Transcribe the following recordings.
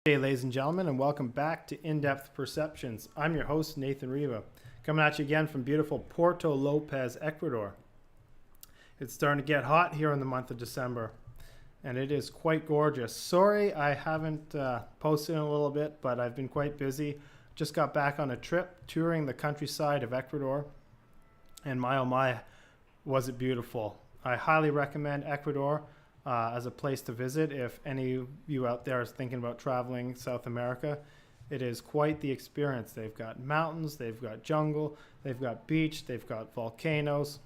Hey, ladies and gentlemen, and welcome back to In-Depth Perceptions. I'm your host, Nathan Riva, coming at you again from beautiful Puerto Lopez, Ecuador. It's starting to get hot here in the month of December, and it is quite gorgeous. Sorry I haven't posted in a little bit, but I've been quite busy. Just got back on a trip touring the countryside of Ecuador, and my oh my, was it beautiful. I highly recommend Ecuador as a place to visit. If any of you out there is thinking about traveling South America, it is quite the experience. They've got mountains, they've got jungle, they've got beach, they've got volcanoes.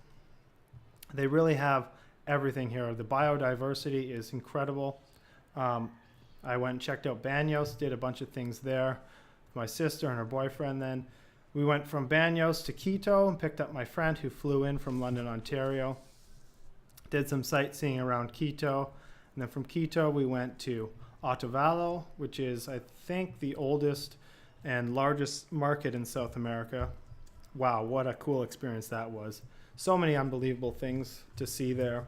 They really have everything here. The biodiversity is incredible. I went and checked out Baños, did a bunch of things there with my sister and her boyfriend. Then we went from Baños to Quito and picked up my friend who flew in from London, Ontario. Did some sightseeing around Quito, and then from Quito we went to Otavalo, which is, I think, the oldest and largest market in South America. Wow, what a cool experience that was. So many unbelievable things to see there.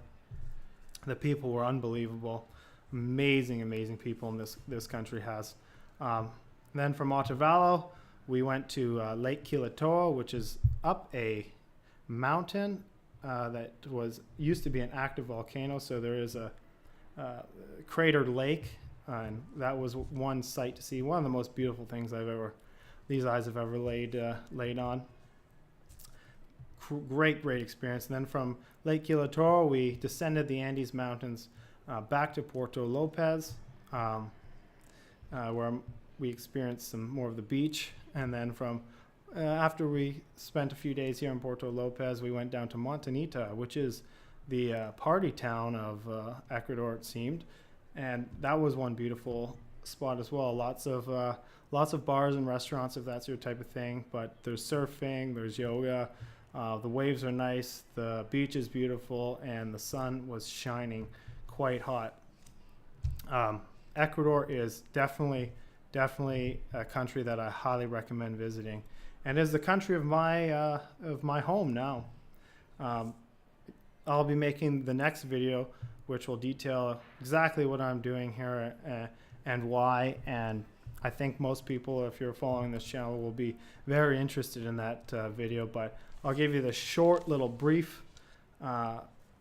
The people were unbelievable. Amazing people in this country has. Then from Otavalo we went to Lake Quilatoa, which is up a mountain that used to be an active volcano. So there is a cratered lake, and that was one sight to see. One of the most beautiful things these eyes have ever laid on. Great experience. And then from Lake Quilatoa we descended the Andes Mountains back to Puerto Lopez, where we experienced some more of the beach. And then from after we spent a few days here in Puerto Lopez, we went down to Montanita, which is the party town of Ecuador, it seemed. And that was one beautiful spot as well. Lots of bars and restaurants, if that's your type of thing. But there's surfing, there's yoga. The waves are nice, the beach is beautiful, and the sun was shining quite hot. Ecuador is definitely a country that I highly recommend visiting, and is the country of my home now. I'll be making the next video, which will detail exactly what I'm doing here and why. And I think most people, if you're following this channel, will be very interested in that video. But I'll give you the short little brief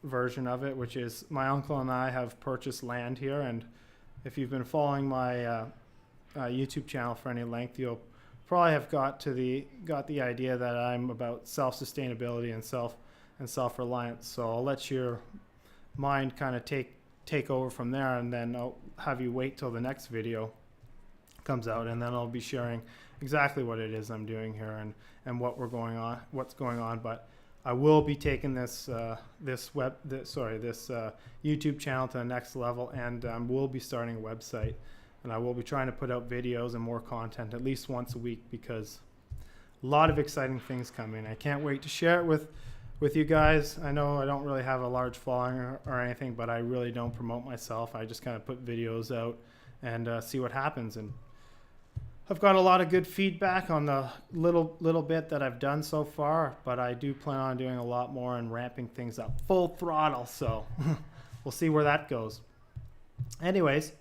version of it, which is my uncle and I have purchased land here. And if you've been following my YouTube channel for any length, you'll probably have got the idea that I'm about self-sustainability and self-reliance. So I'll let your mind kind of take over from there, and then I'll have you wait till the next video comes out, and then I'll be sharing exactly what it is I'm doing here and what's going on. But I will be taking this YouTube channel to the next level, and we'll be starting a website. And I will be trying to put out videos and more content at least once a week, because a lot of exciting things coming. I can't wait to share it with you guys. I know I don't really have a large following or anything, but I really don't promote myself. I just kind of put videos out and see what happens. And I've got a lot of good feedback on the little bit that I've done so far, but I do plan on doing a lot more and ramping things up full throttle. So we'll see where that goes. Anyways,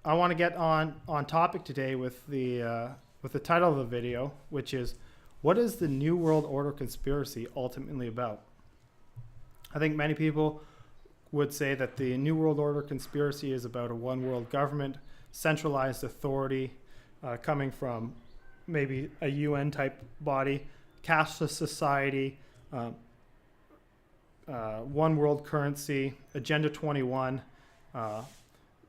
I want to get on topic today with the title of the video, which is, what is the New World Order conspiracy ultimately about? I think many people would say that the New World Order conspiracy is about a one world government, centralized authority coming from maybe a UN type body, cashless society, one world currency, Agenda 21,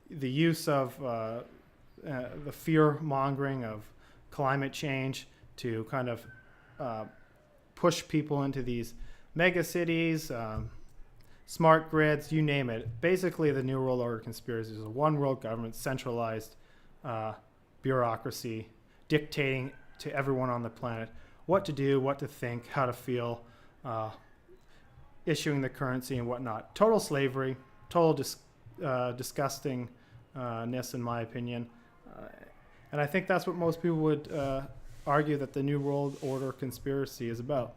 the use of the fear mongering of climate change to kind of push people into these mega cities, smart grids, you name it. Basically, the New World Order conspiracy is a one world government, centralized bureaucracy dictating to everyone on the planet what to do, what to think, how to feel, issuing the currency and whatnot. Total slavery, total disgustingness, in my opinion. And I think that's what most people would argue that the New World Order conspiracy is about.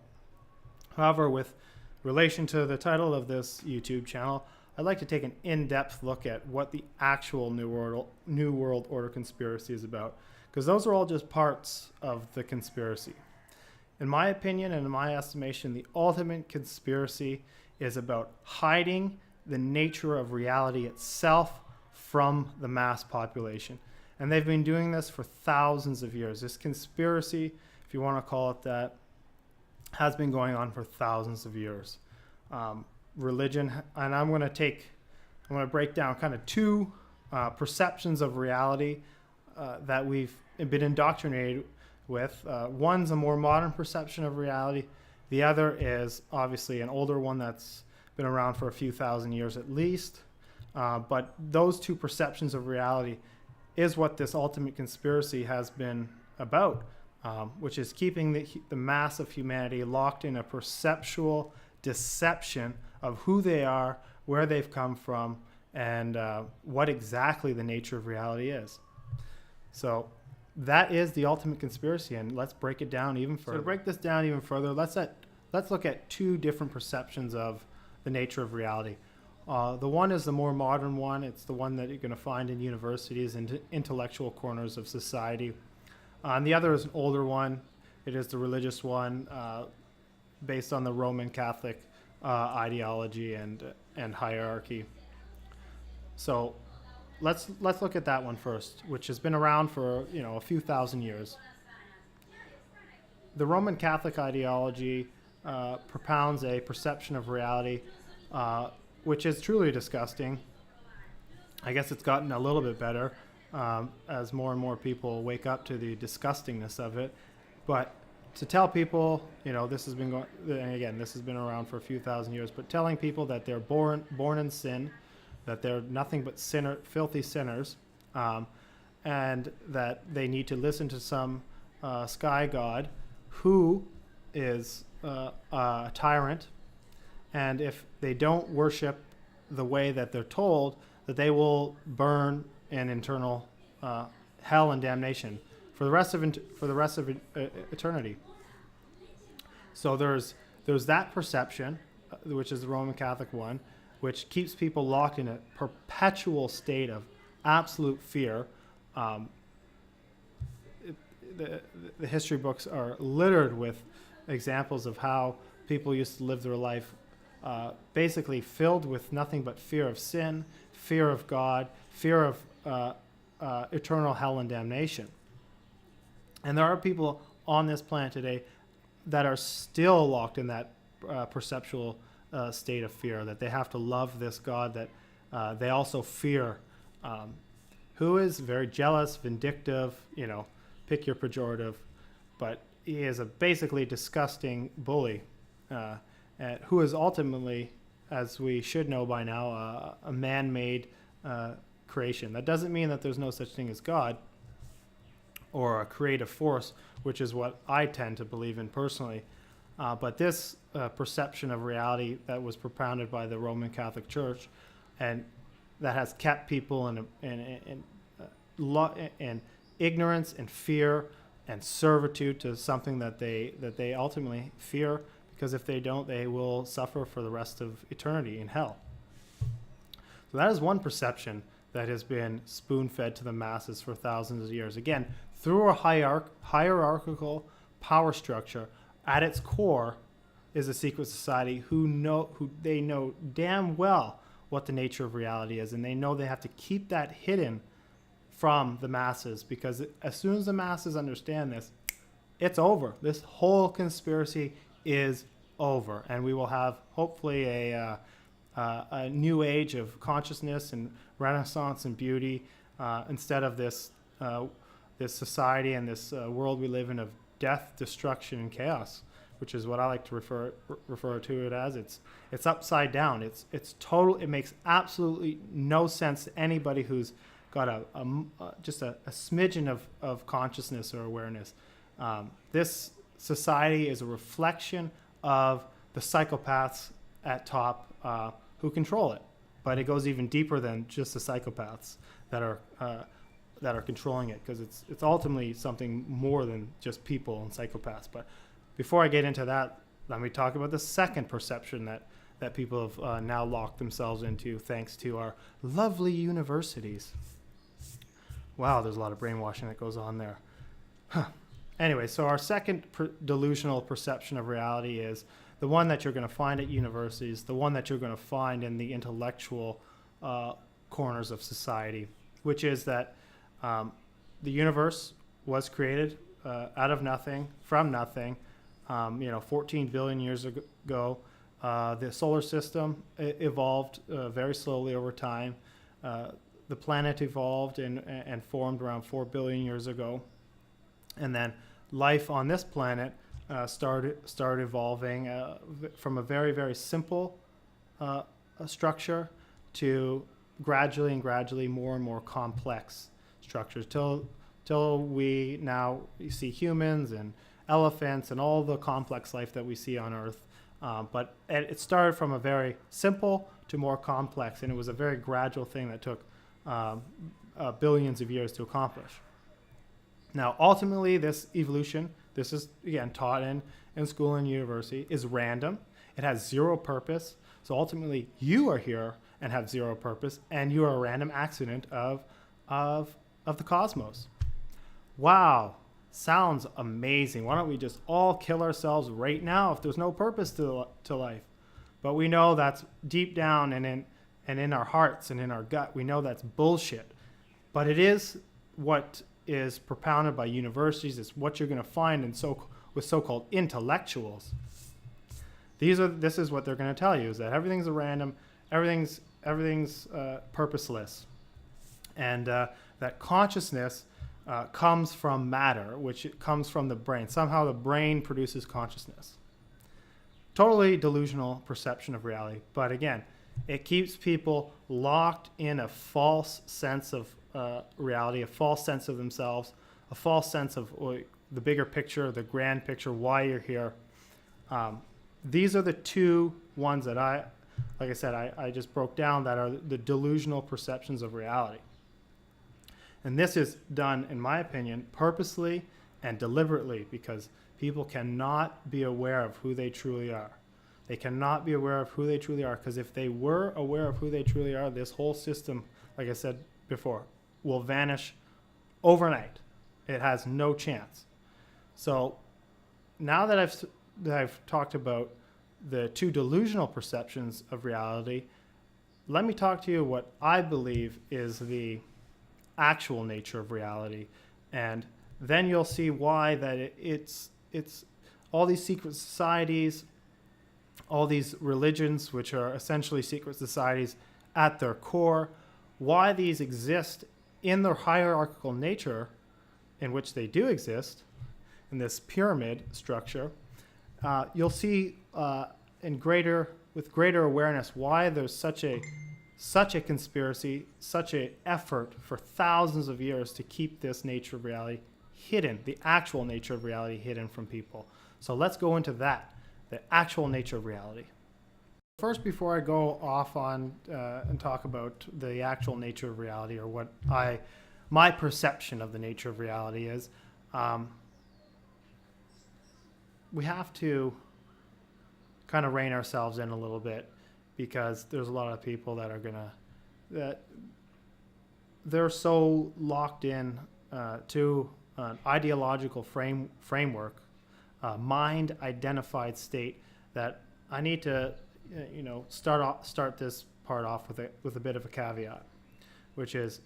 However, with relation to the title of this YouTube channel, I'd like to take an in-depth look at what the actual New World Order conspiracy is about, because those are all just parts of the conspiracy. In my opinion and in my estimation, the ultimate conspiracy is about hiding the nature of reality itself from the mass population. And they've been doing this for thousands of years. This conspiracy, if you want to call it that, has been going on for thousands of years. Religion, and I'm going to break down kind of two perceptions of reality that we've been indoctrinated with. One's a more modern perception of reality. The other is obviously an older one that's been around for a few thousand years at least. But those two perceptions of reality is what this ultimate conspiracy has been about, which is keeping the mass of humanity locked in a perceptual deception of who they are, where they've come from, and what exactly the nature of reality is. So that is the ultimate conspiracy, and let's break it down even further. So to break this down even further, let's look at two different perceptions of the nature of reality. The one is the more modern one. It's the one that you're going to find in universities and intellectual corners of society. And the other is an older one. It is the religious one, based on the Roman Catholic ideology and hierarchy. So let's look at that one first, which has been around for a few thousand years. The Roman Catholic ideology propounds a perception of reality which is truly disgusting. I guess it's gotten a little bit better as more and more people wake up to the disgustingness of it. But to tell people, this has been this has been around for a few thousand years, but telling people that they're born in sin, that they're nothing but filthy sinners, and that they need to listen to some sky god who is a tyrant, and if they don't worship the way that they're told, that they will burn in eternal hell and damnation for the rest of eternity. So there's that perception, which is the Roman Catholic one, which keeps people locked in a perpetual state of absolute fear. The history books are littered with examples of how people used to live their life basically filled with nothing but fear of sin, fear of God, fear of eternal hell and damnation. And there are people on this planet today that are still locked in that perceptual state of fear, that they have to love this God that they also fear, who is very jealous, vindictive, pick your pejorative, but he is a basically disgusting bully, who is ultimately, as we should know by now, a man-made creation. That doesn't mean that there's no such thing as God or a creative force, which is what I tend to believe in personally. But this perception of reality that was propounded by the Roman Catholic Church, and that has kept people in ignorance and fear and servitude to something that they ultimately fear, because if they don't, they will suffer for the rest of eternity in hell. So that is one perception that has been spoon-fed to the masses for thousands of years. Again, through a hierarchical power structure, at its core is a secret society who they know damn well what the nature of reality is, and they know they have to keep that hidden from the masses, because as soon as the masses understand this, it's over. This whole conspiracy is over, and we will have hopefully a new age of consciousness and renaissance and beauty, instead of this society and this world we live in of death, destruction, and chaos, which is what I like to refer to it as. It's upside down. It's total. It makes absolutely no sense to anybody who's got just a smidgen of consciousness or awareness. This society is a reflection of the psychopaths at top who control it, but it goes even deeper than just the psychopaths that are controlling it, because it's ultimately something more than just people and psychopaths. But before I get into that, let me talk about the second perception that people have now locked themselves into thanks to our lovely universities. Wow, there's a lot of brainwashing that goes on there. Anyway, so our second delusional perception of reality is the one that you're going to find at universities, the one that you're going to find in the intellectual corners of society, which is that the universe was created out of nothing, from nothing, 14 billion years ago. The solar system evolved very slowly over time. The planet evolved and formed around 4 billion years ago. And then life on this planet started evolving from a very, very simple structure to gradually more and more complex structures till we now see humans and elephants and all the complex life that we see on Earth. But it started from a very simple to more complex, and it was a very gradual thing that took billions of years to accomplish. Now, ultimately, this evolution, this is, again, taught in school and university, is random. It has zero purpose. So ultimately, you are here and have zero purpose, and you are a random accident of the cosmos. Wow, sounds amazing. Why don't we just all kill ourselves right now if there's no purpose to life? But we know that's deep down and in our hearts and in our gut, we know that's bullshit. But it is what is propounded by universities. It's what you're going to find with so-called intellectuals. This is what they're going to tell you, is that everything's a random, everything's purposeless, and that consciousness comes from matter, which comes from the brain. Somehow the brain produces consciousness. Totally delusional perception of reality. But again, it keeps people locked in a false sense of reality, a false sense of themselves, a false sense of the bigger picture, the grand picture, why you're here. These are the two ones that I just broke down that are the delusional perceptions of reality. And this is done, in my opinion, purposely and deliberately, because people cannot be aware of who they truly are. They cannot be aware of who they truly are, because if they were aware of who they truly are, this whole system, like I said before, will vanish overnight. It has no chance. So now that I've talked about the two delusional perceptions of reality, let me talk to you what I believe is the actual nature of reality, and then you'll see why that it's all these secret societies, all these religions, which are essentially secret societies at their core, why these exist in their hierarchical nature, in which they do exist, in this pyramid structure. You'll see with greater awareness why there's such a conspiracy, such an effort for thousands of years to keep this nature of reality hidden, the actual nature of reality hidden from people. So let's go into that, the actual nature of reality. First, before I go off on and talk about the actual nature of reality, or what my perception of the nature of reality is, we have to kind of rein ourselves in a little bit, because there's a lot of people that they're so locked in to an ideological framework, mind identified state, that I need to start this part off with a bit of a caveat, which is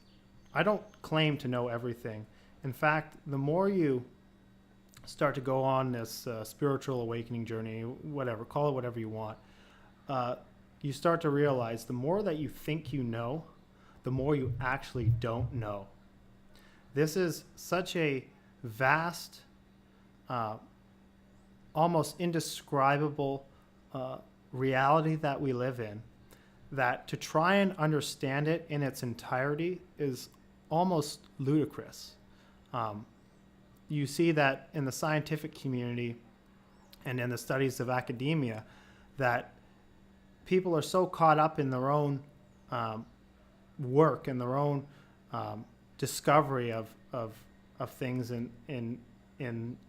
I don't claim to know everything. In fact, the more you start to go on this spiritual awakening journey, whatever, call it whatever you want, you start to realize the more that you think you know, the more you actually don't know. This is such a vast, almost indescribable reality that we live in, that to try and understand it in its entirety is almost ludicrous. You see that in the scientific community and in the studies of academia, that people are so caught up in their own work and their own discovery of things in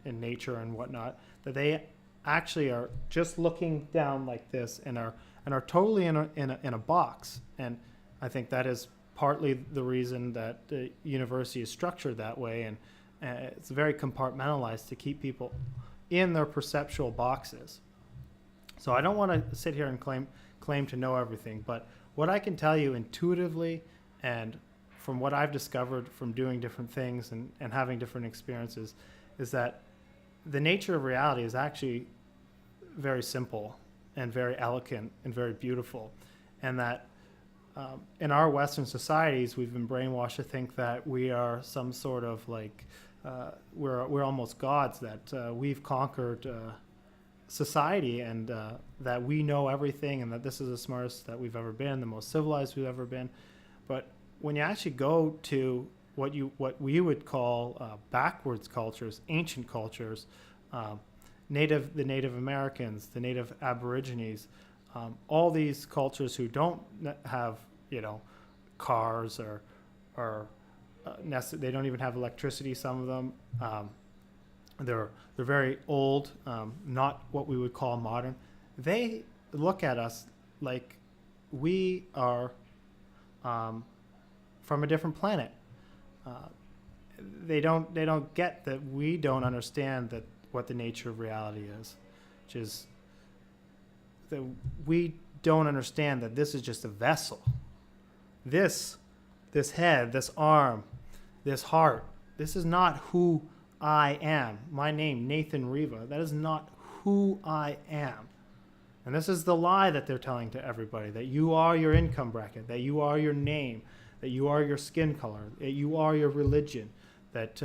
nature and whatnot, that they actually are just looking down like this and are and are totally in a box. And I think that is partly the reason that the university is structured that way, and it's very compartmentalized to keep people in their perceptual boxes. So I don't want to sit here and claim to know everything, but what I can tell you intuitively and from what I've discovered from doing different things and having different experiences is that the nature of reality is actually very simple and very elegant and very beautiful, and that in our Western societies, we've been brainwashed to think that we are some sort of like we're almost gods, that we've conquered society, and that we know everything, and that this is the smartest that we've ever been, the most civilized we've ever been. But when you actually go to what we would call backwards cultures, ancient cultures, the Native Americans, the Native Aborigines, all these cultures who don't have, cars or they don't even have electricity. Some of them, they're very old, not what we would call modern. They look at us like we are from a different planet. They don't get that we don't understand that what the nature of reality is, which is that we don't understand that this is just a vessel. This head, this arm, this heart, this is not who I am. My name, Nathan Riva, that is not who I am. And this is the lie that they're telling to everybody, that you are your income bracket, that you are your name, that you are your skin color, that you are your religion, that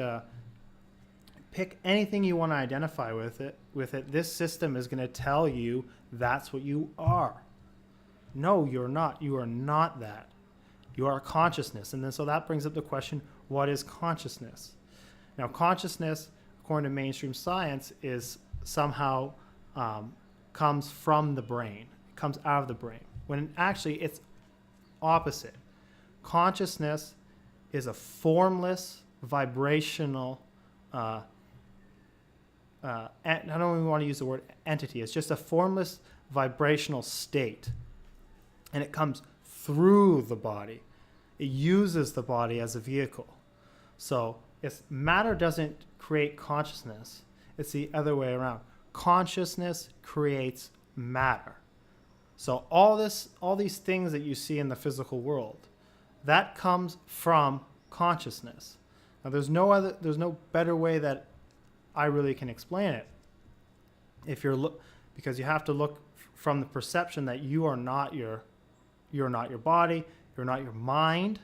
pick anything you want to identify with it. This system is going to tell you that's what you are. No, you're not. You are not that. You are consciousness. And then so that brings up the question, what is consciousness? Now, consciousness, according to mainstream science, is somehow comes from the brain. It comes out of the brain. When actually it's opposite. Consciousness is a formless, vibrational, I don't even want to use the word entity. It's just a formless, vibrational state. And it comes through the body. It uses the body as a vehicle. So matter doesn't create consciousness. It's the other way around. Consciousness creates matter. So all these things that you see in the physical world, that comes from consciousness. Now there's no better way that I really can explain it. Because you have to look from the perception that you are not your body, you're not your mind,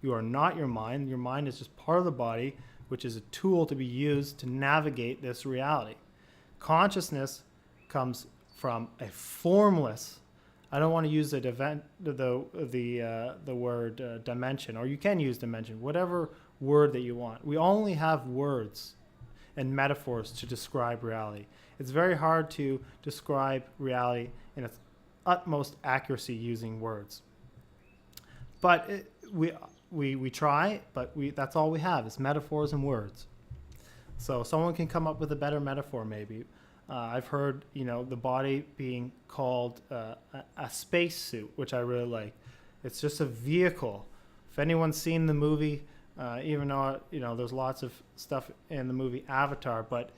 you are not your mind. Your mind is just part of the body, which is a tool to be used to navigate this reality. Consciousness comes from a formless. I don't want to use the word dimension, or you can use dimension, whatever word that you want. We only have words and metaphors to describe reality. It's very hard to describe reality in its utmost accuracy using words. But we try, but that's all we have is metaphors and words. So someone can come up with a better metaphor maybe. I've heard, the body being called a space suit, which I really like. It's just a vehicle. If anyone's seen the movie, even though there's lots of stuff in the movie Avatar, but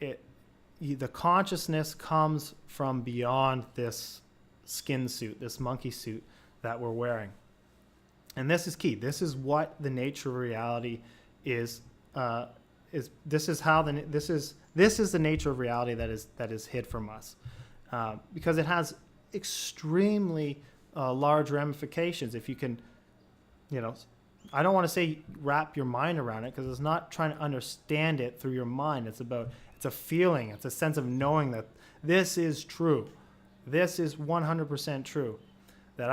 the consciousness comes from beyond this skin suit, this monkey suit that we're wearing. And this is key. This is what the nature of reality is. This is the nature of reality that is hid from us, because it has extremely large ramifications. If you can, I don't want to say wrap your mind around it, because it's not trying to understand it through your mind. It's a feeling. It's a sense of knowing that this is true. This is 100% true. That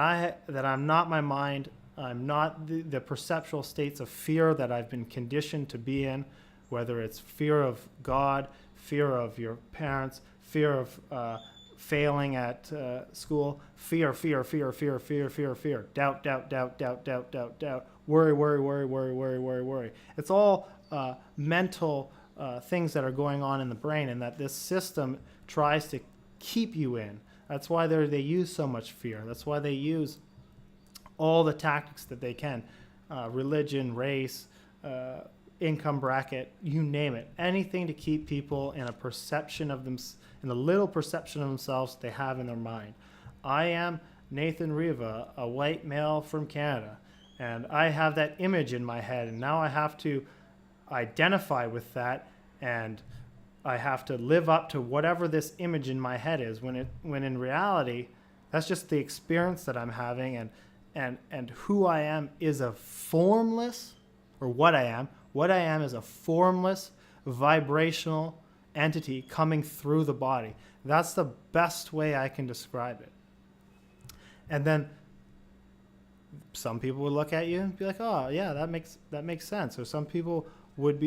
I'm not my mind. I'm not the perceptual states of fear that I've been conditioned to be in, whether it's fear of God, fear of your parents, fear of failing at school, fear, doubt, worry. It's all mental things that are going on in the brain, and that this system tries to keep you in. That's why they use so much fear. That's why they use all the tactics that they can, religion, race, income bracket, you name it, anything to keep people in a perception of them, in a little perception of themselves they have in their mind. I am Nathan Riva, a white male from Canada, and I have that image in my head, and now I have to identify with that, and I have to live up to whatever this image in my head is, when in reality that's just the experience that I'm having, and who I am is a formless, or what I am is a formless vibrational entity coming through the body. That's the best way I can describe it. And then some people would look at you and be like, oh yeah, that makes sense. Or some people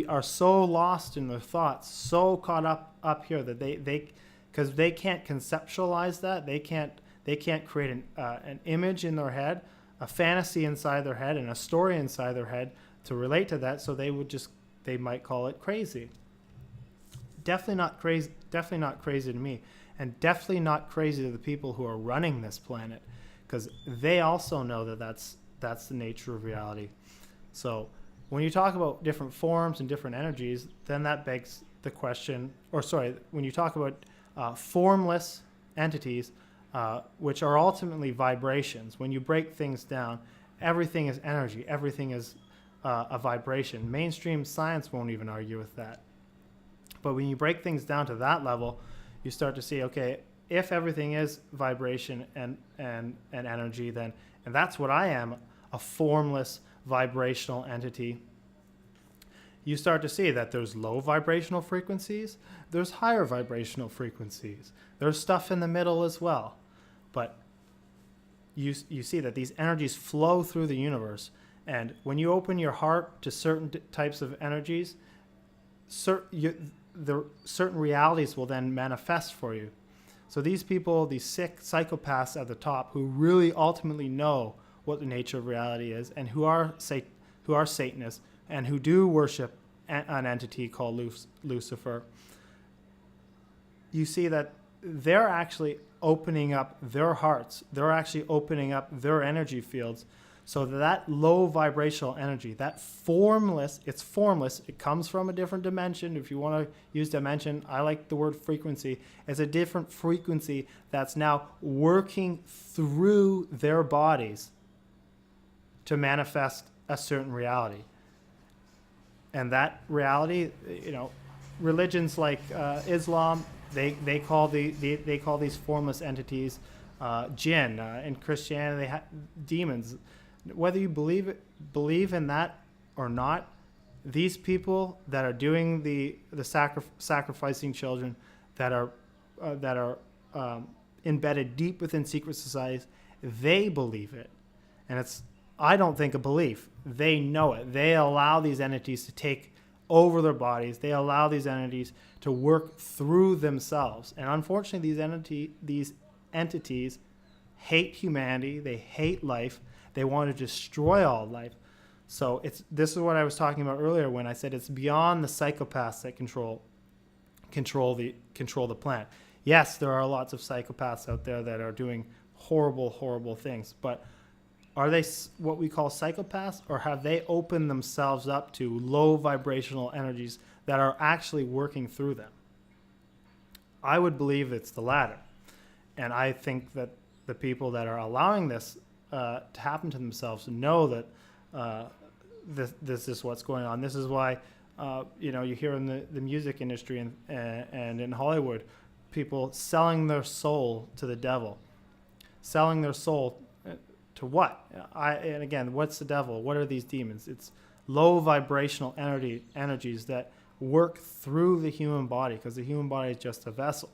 are so lost in their thoughts, so caught up here that because they can't conceptualize that, they can't create an image in their head, a fantasy inside their head, and a story inside their head to relate to that. So they might call it crazy. Definitely not crazy to me, and definitely not crazy to the people who are running this planet, because they also know that that's the nature of reality. So when you talk about different forms and different energies, then that begs the question, when you talk about formless entities, which are ultimately vibrations, when you break things down, everything is energy, everything is a vibration. Mainstream science won't even argue with that. But when you break things down to that level, you start to see, okay, if everything is vibration and energy, then, and that's what I am, a formless vibrational entity, you start to see that there's low vibrational frequencies, there's higher vibrational frequencies, there's stuff in the middle as well. But you see that these energies flow through the universe, and when you open your heart to certain types of energies, certain realities will then manifest for you. So these people, these sick psychopaths at the top, who really ultimately know what the nature of reality is, and who are Satanists, and who do worship an entity called Lucifer, you see that they're actually opening up their hearts. They're actually opening up their energy fields, so that low vibrational energy, that formless, it's formless. It comes from a different dimension. If you want to use dimension, I like the word frequency. It's a different frequency that's now working through their bodies to manifest a certain reality. And that reality, religions like Islam, they call these formless entities jinn. In Christianity, demons. Whether you believe in that or not, these people that are doing the sacrificing children, that are embedded deep within secret societies, they believe it, and I don't think a belief. They know it. They allow these entities to take over their bodies. They allow these entities to work through themselves. And unfortunately, these entities hate humanity. They hate life. They want to destroy all life. So this is what I was talking about earlier when I said it's beyond the psychopaths that control the planet. Yes, there are lots of psychopaths out there that are doing horrible, horrible things, but are they what we call psychopaths, or have they opened themselves up to low vibrational energies that are actually working through them? I would believe it's the latter. And I think that the people that are allowing this to happen to themselves know that this is what's going on. This is why you hear in the music industry and in Hollywood, people selling their soul to the devil. Selling their soul to what? And again, what's the devil? What are these demons? It's low vibrational energies that work through the human body, because the human body is just a vessel.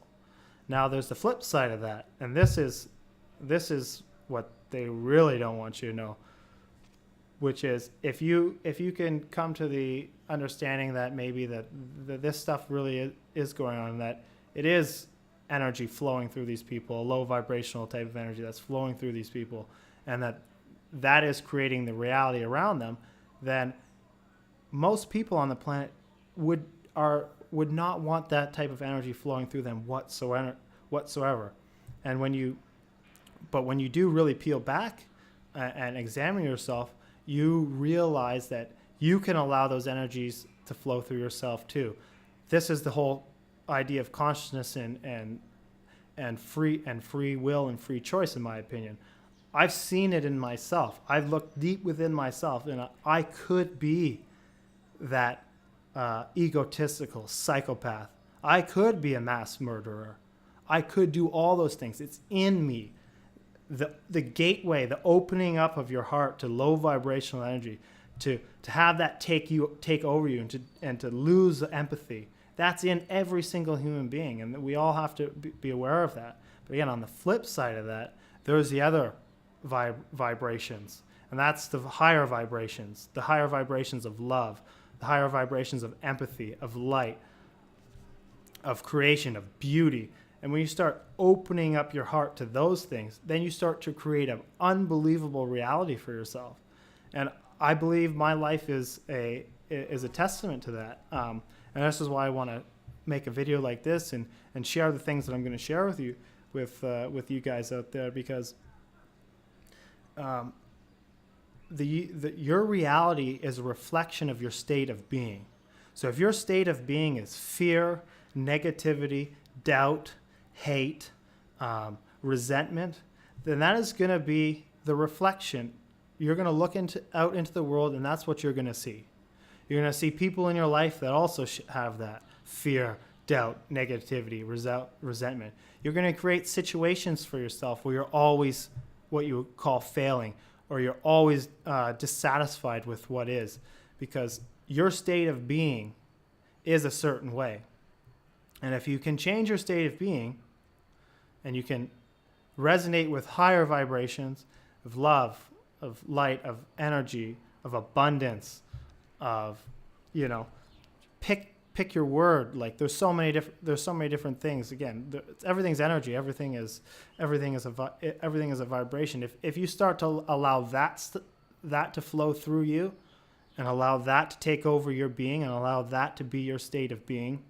Now there's the flip side of that, and this is what they really don't want you to know, which is if you can come to the understanding that maybe that this stuff really is going on, that it is energy flowing through these people, a low vibrational type of energy that's flowing through these people, and that is creating the reality around them, then most people on the planet would not want that type of energy flowing through them whatsoever. And when you do really peel back and examine yourself, you realize that you can allow those energies to flow through yourself too. This is the whole idea of consciousness and free will and free choice, in my opinion. I've seen it in myself. I've looked deep within myself, and I could be that egotistical psychopath. I could be a mass murderer. I could do all those things. It's in me. The gateway, the opening up of your heart to low vibrational energy, to have that take over you, and to lose empathy. That's in every single human being, and we all have to be aware of that. But again, on the flip side of that, there's the other vibrations, and that's the higher vibrations of love, the higher vibrations of empathy, of light, of creation, of beauty. And when you start opening up your heart to those things, then you start to create an unbelievable reality for yourself. And I believe my life is a testament to that. And this is why I want to make a video like this and share the things that I'm going to share with you, with you guys out there, because your reality is a reflection of your state of being. So if your state of being is fear, negativity, doubt, hate, resentment, then that is going to be the reflection. You're going to look out into the world, and that's what you're going to see. You're going to see people in your life that also have that fear, doubt, negativity, resentment. You're going to create situations for yourself where you're always what you would call failing, or you're always dissatisfied with what is, because your state of being is a certain way. And if you can change your state of being, and you can resonate with higher vibrations of love, of light, of energy, of abundance, of, pick your word. Like there's so many different things. Again, everything's energy. Everything is a vibration. If you start to allow that to flow through you, and allow that to take over your being, and allow that to be your state of being,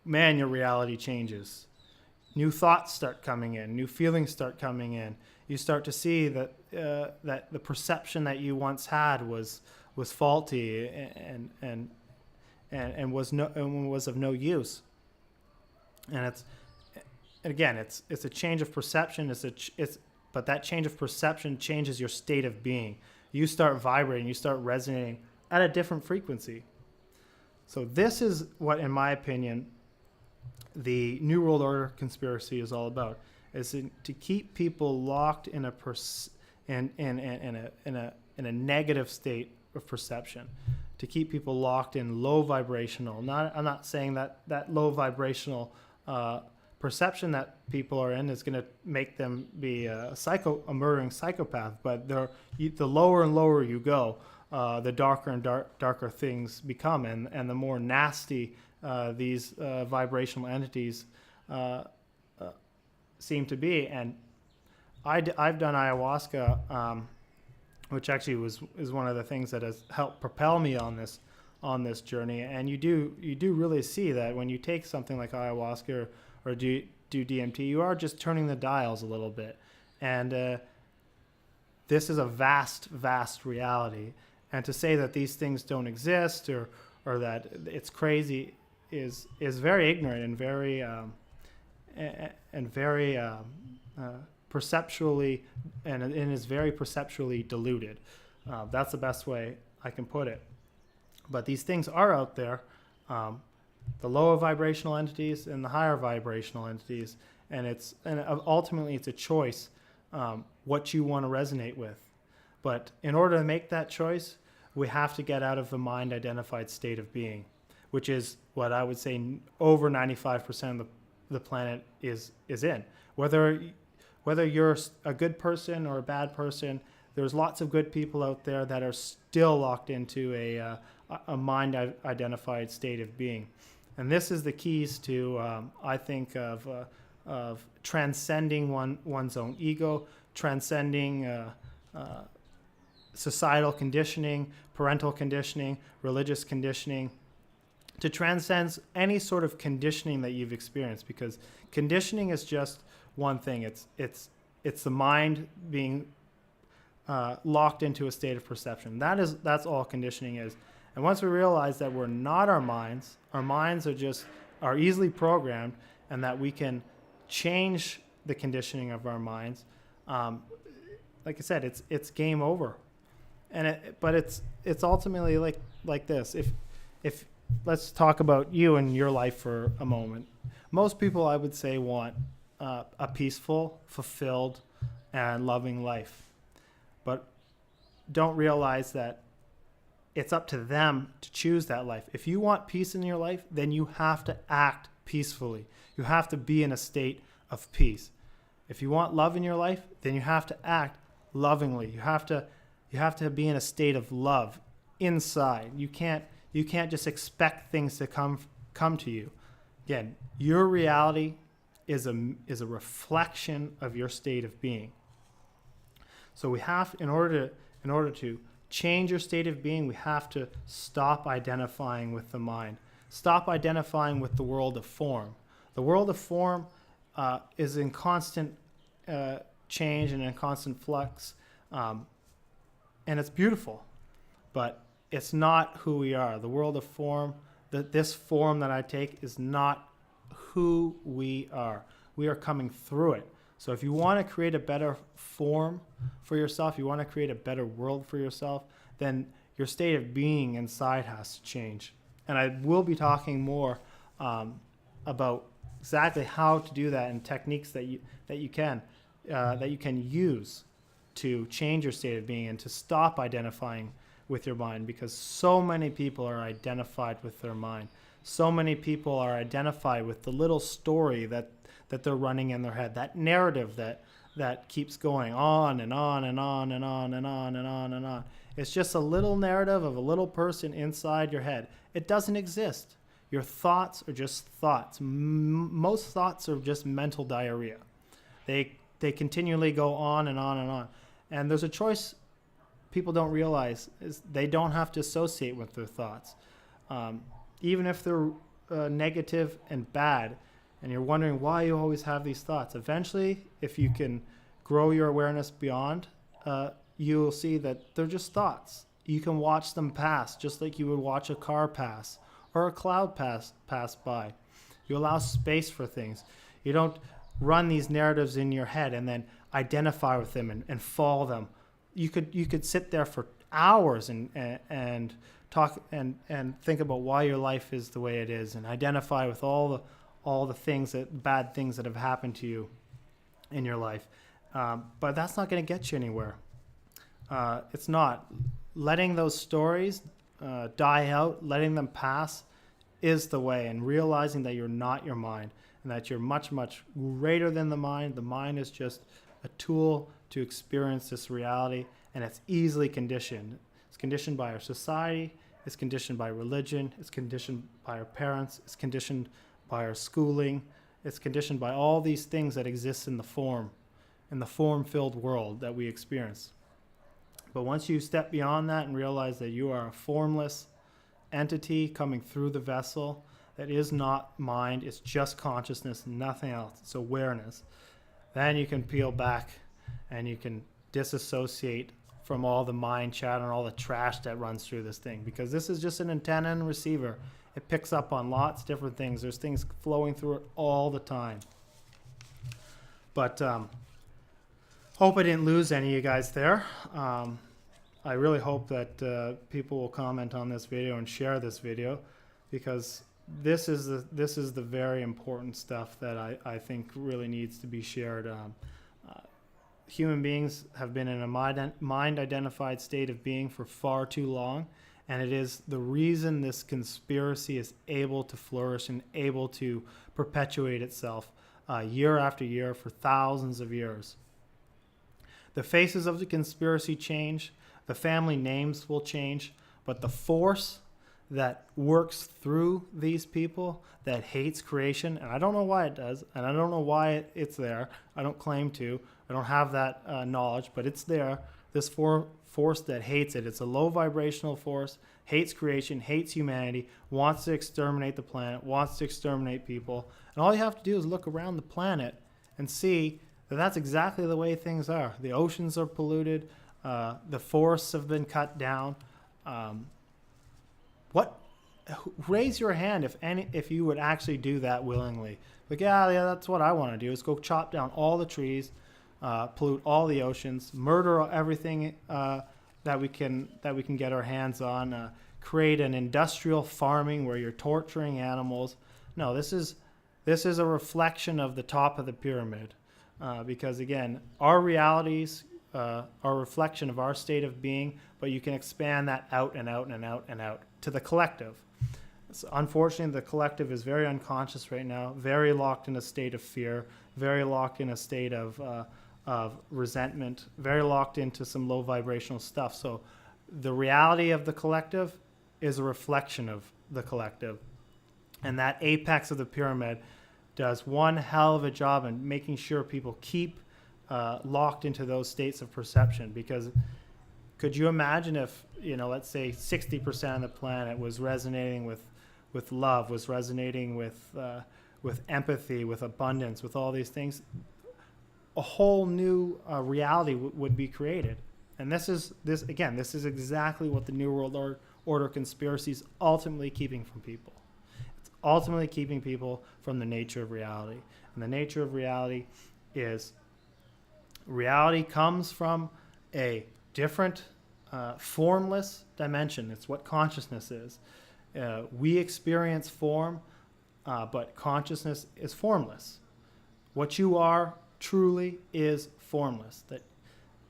man, your reality changes. New thoughts start coming in. New feelings start coming in. You start to see that that the perception that you once had was faulty and was of no use. And it's a change of perception. But that change of perception changes your state of being. You start vibrating. You start resonating at a different frequency. So this is what, in my opinion, the New World Order conspiracy is all about: is to keep people locked in a negative state of perception, to keep people locked in low vibrational. I'm not saying that low vibrational perception that people are in is going to make them be a murdering psychopath, but the lower and lower you go, the darker and darker things become, and the more nasty these vibrational entities seem to be. And I've done ayahuasca, which actually is one of the things that has helped propel me on this journey. And you do really see that when you take something like ayahuasca or do DMT, you are just turning the dials a little bit. And this is a vast reality. And to say that these things don't exist or that it's crazy is very ignorant and very perceptually and is very perceptually diluted. That's the best way I can put it. But these things are out there, the lower vibrational entities and the higher vibrational entities, and ultimately it's a choice what you want to resonate with. But in order to make that choice, we have to get out of the mind-identified state of being, which is what I would say over 95% of the planet is in. Whether you're a good person or a bad person, there's lots of good people out there that are still locked into a mind-identified state of being. And this is the keys to, I think, of transcending one's own ego, transcending societal conditioning, parental conditioning, religious conditioning, to transcend any sort of conditioning that you've experienced, because conditioning is just one thing. It's the mind being locked into a state of perception. That's all conditioning is. And once we realize that we're not our minds are easily programmed, and that we can change the conditioning of our minds, like I said, it's game over. But it's ultimately like this. If let's talk about you and your life for a moment. Most people, I would say, want a peaceful, fulfilled, and loving life, but don't realize that it's up to them to choose that life. If you want peace in your life, then you have to act peacefully. You have to be in a state of peace. If you want love in your life, then you have to act lovingly. You have to be in a state of love inside. You can't just expect things to come to you. Again, your reality is a reflection of your state of being. So we have, in order to change your state of being, we have to stop identifying with the mind. Stop identifying with the world of form. The world of form is in constant change and in constant flux, and it's beautiful, but it's not who we are. The world of form, this form that I take, is not who we are. We are coming through it. So if you want to create a better form for yourself, you want to create a better world for yourself, then your state of being inside has to change. And I will be talking more about exactly how to do that and techniques that you can use to change your state of being and to stop identifying with your mind, because so many people are identified with their mind. So many people are identified with the little story that they're running in their head, that narrative that keeps going on and on and on and on and on and on and on. It's just a little narrative of a little person inside your head. It doesn't exist. Your thoughts are just thoughts. Most thoughts are just mental diarrhea. They continually go on and on and on. And there's a choice people don't realize, is they don't have to associate with their thoughts. Even if they're negative and bad, and you're wondering why you always have these thoughts, eventually, if you can grow your awareness beyond, you'll see that they're just thoughts. You can watch them pass, just like you would watch a car pass or a cloud pass by. You allow space for things. You don't run these narratives in your head and then identify with them and follow them. You could sit there for hours and talk and think about why your life is the way it is, and identify with all the things, bad things that have happened to you in your life. But that's not going to get you anywhere. It's not. Letting those stories die out, letting them pass, is the way, and realizing that you're not your mind and that you're much, much greater than the mind. The mind is just a tool to experience this reality, and it's easily conditioned. It's conditioned by our society, it's conditioned by religion, it's conditioned by our parents, it's conditioned by our schooling, it's conditioned by all these things that exist in the form-filled world that we experience. But once you step beyond that and realize that you are a formless entity coming through the vessel, that is not mind, it's just consciousness, nothing else, it's awareness, then you can peel back and you can disassociate from all the mind chatter and all the trash that runs through this thing, because this is just an antenna and receiver. It picks up on lots of different things. There's things flowing through it all the time. But hope I didn't lose any of you guys there. I really hope that people will comment on this video and share this video, because this is the very important stuff that I think really needs to be shared. Human beings have been in a mind-identified state of being for far too long, and it is the reason this conspiracy is able to flourish and able to perpetuate itself year after year for thousands of years. The faces of the conspiracy change, the family names will change, but the force that works through these people, that hates creation, and I don't know why it does, and I don't know why it's there. I don't claim to. I don't have that knowledge, but it's there. This force that hates it. It's a low vibrational force, hates creation, hates humanity, wants to exterminate the planet, wants to exterminate people. And all you have to do is look around the planet and see that that's exactly the way things are. The oceans are polluted. The forests have been cut down. Raise your hand if you would actually do that willingly. Like, yeah, that's what I want to do, is go chop down all the trees, pollute all the oceans, murder everything that we can get our hands on, create an industrial farming where you're torturing animals. No, this is a reflection of the top of the pyramid, because again, our realities are a reflection of our state of being, but you can expand that out and out and out and out to the collective. So unfortunately, the collective is very unconscious right now, very locked in a state of fear, very locked in a state of resentment, very locked into some low vibrational stuff. So the reality of the collective is a reflection of the collective. And that apex of the pyramid does one hell of a job in making sure people keep locked into those states of perception. Because could you imagine if, let's say 60% of the planet was resonating with love, was resonating with empathy, with abundance, with all these things? A whole new reality would be created. And this is exactly what the New World Order conspiracy is ultimately keeping from people. It's ultimately keeping people from the nature of reality. And the nature of reality is reality comes from a different formless dimension. It's what consciousness is. We experience form, but consciousness is formless. What you are truly is formless, that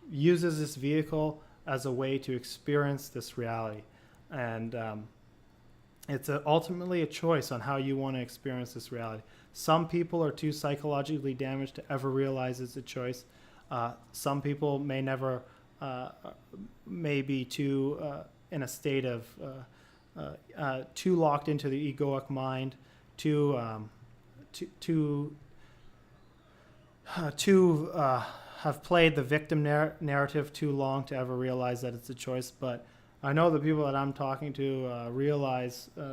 uses this vehicle as a way to experience this reality. And it's ultimately a choice on how you want to experience this reality. Some people are too psychologically damaged to ever realize it's a choice. Some people may never, may be too in a state of too locked into the egoic mind, to have played the victim narrative too long to ever realize that it's a choice. But I know the people that I'm talking to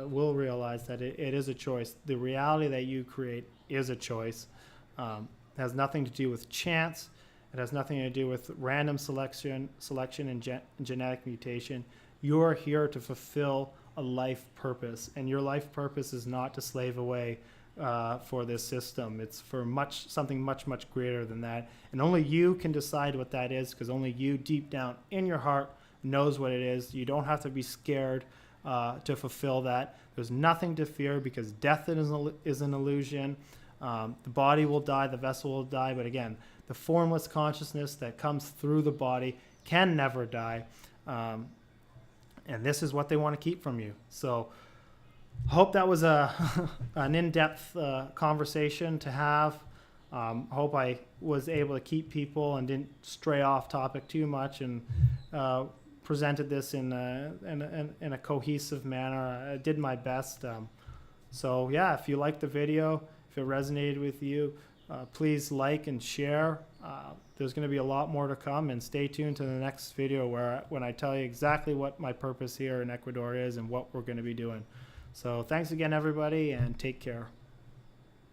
will realize that it is a choice. The reality that you create is a choice. It has nothing to do with chance. It has nothing to do with random selection and genetic mutation. You are here to fulfill a life purpose, and your life purpose is not to slave away for this system. It's for something much, much greater than that. And only you can decide what that is, because only you deep down in your heart knows what it is. You don't have to be scared to fulfill that. There's nothing to fear, because death is an illusion. The body will die, the vessel will die, but again, the formless consciousness that comes through the body can never die. And this is what they want to keep from you. So I hope that was an in-depth conversation to have. Hope I was able to keep people and didn't stray off topic too much, and presented this in a cohesive manner. I did my best. So yeah, if you liked the video, if it resonated with you, please like and share. There's going to be a lot more to come, and stay tuned to the next video when I tell you exactly what my purpose here in Ecuador is and what we're going to be doing. So thanks again, everybody, and take care.